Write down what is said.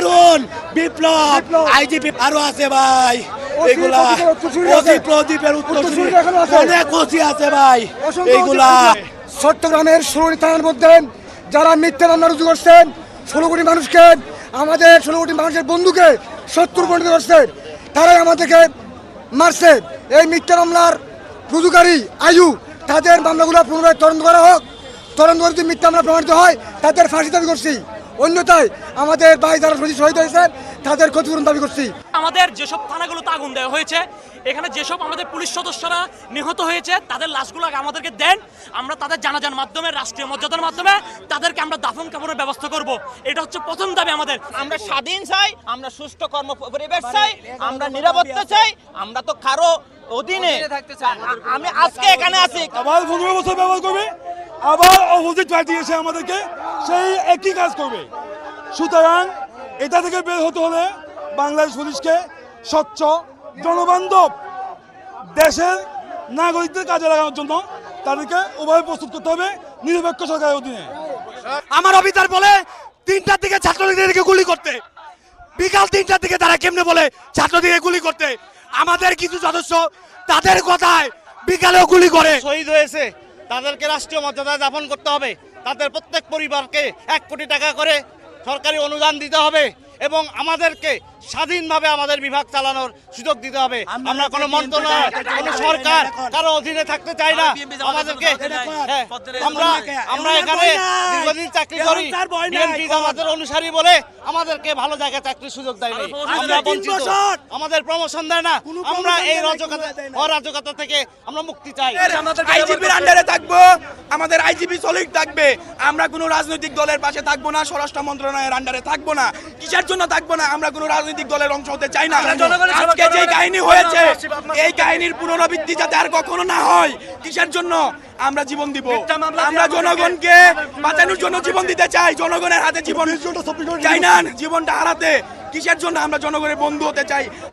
দারুণ বিপ্লব আইজিপি আরো আছে ভাই, এগুলা প্রদীপের উত্তরসূরি অনেক ওসি আছে ভাই, এইগুলা চট্টগ্রামের 16 থানার মধ্যে যারা মিথ্যা মামলা রুজু করছেন 16 কোটি মানুষকে, আমাদের 16 কোটি মানুষের বন্ধুকে 70 পরিণত করছে, তারাই আমাদেরকে মারছে। এই মিথ্যা মামলার রুজুকারী আয়ু তাদের মামলাগুলো পুনরায় তদন্ত করা হোক, তদন্ত করে যদি মিথ্যা মামলা প্রমাণিত হয় তাদের ফাঁসি দাবি করছি, অন্যথায় আমাদের ভাই যারা শহীদ হয়েছেন তাদের ক্ষতিপূরণ দাবি করছি। আমাদের যেসব থানাগুলোতে আগুন দেওয়া হয়েছে, এখানে যেসব আমাদের পুলিশ সদস্যরা নিহত হয়েছে তাদের লাশগুলো আমাদেরকে দেন, আমরা তাদের জানাজার মাধ্যমে রাষ্ট্রীয় মর্যাদার মাধ্যমে তাদেরকে আমরা দাফন কাফনের ব্যবস্থা করব। এটা হচ্ছে প্রথম দাবি আমাদের। আমরা স্বাধীন চাই, আমরা সুষ্ঠু কর্ম পরিবেশ চাই, আমরা নিরাপত্তা চাই, আমরা তো কারো অধীনে আমি আজকে এখানে আছি। আবার 15 বছর ব্যবহার করবে, আবার অপোজিট পার্টি এসে আমাদেরকে সেই একই কাজ করবে। সুতরাং এটা থেকে বের হতে হলে বাংলাদেশ পুলিশকে স্বচ্ছ জনবান্ধব দেশের নাগরিকদের কাজে লাগানোর জন্য তাদেরকে ওভাবে প্রস্তুত করতে হবে নিরপেক্ষ সরকারের অধীনে। আমার অফিসার বলে 3টার দিকে ছাত্রলীগদেরকে গুলি করতে, বিকাল 3টার দিকে তারা কেমনে বলে ছাত্রলীগকে গুলি করতে, আমাদের কিছু সদস্য তাদের কথায় বিকালেও গুলি করে। শহীদ হয়েছে তাদেরকে রাষ্ট্রীয় মর্যাদায় দাফন করতে হবে, তাদের প্রত্যেক পরিবারকে 1 কোটি টাকা করে সরকারি অনুদান দিতে হবে এবং আমাদেরকে স্বাধীনভাবে আমাদের বিভাগ চালানোর সুযোগ দিতে হবে। আমরা কোনো মন্ত্রণালয়, কোনো সরকার কারো অধীনে থাকতে চাই না। আমাদেরকে আমরা এখানে দীর্ঘদিন চাকরি করি, বিএনপি আমাদের অনুসারী বলে আমাদেরকে ভালো জায়গায় চাকরির সুযোগ দেয় না, আমরা বঞ্চিত, আমাদের প্রমোশন দেয় না। আমরা এই অরাজকতা থেকে আমরা মুক্তি চাই। আইজিপির আন্ডারে থাকবো, আমাদের আইজিপি সলিড থাকবে, আমরা কোনো রাজনৈতিক দলের পাশে থাকবো না, স্বরাষ্ট্র মন্ত্রণালয়ের আন্ডারে থাকবো না। কিসের জন্য থাকবো না? আমরা কোনো রাজনৈতিক দলের অংশ হতে চাই না। আজকে যে কাহিনী হয়েছে এই কাহিনীর পুনরাবৃত্তি যাতে আর কখনো না হয়, কিসের জন্য আমরা জীবন দিব? আমরা জনগণকে বাঁচানোর জন্য জীবন দিতে চাই, জনগণের হাতে জীবন চাই না জীবনটা হারাতে। কিসের জন্য আমরা জনগণের বন্ধু হতে চাই?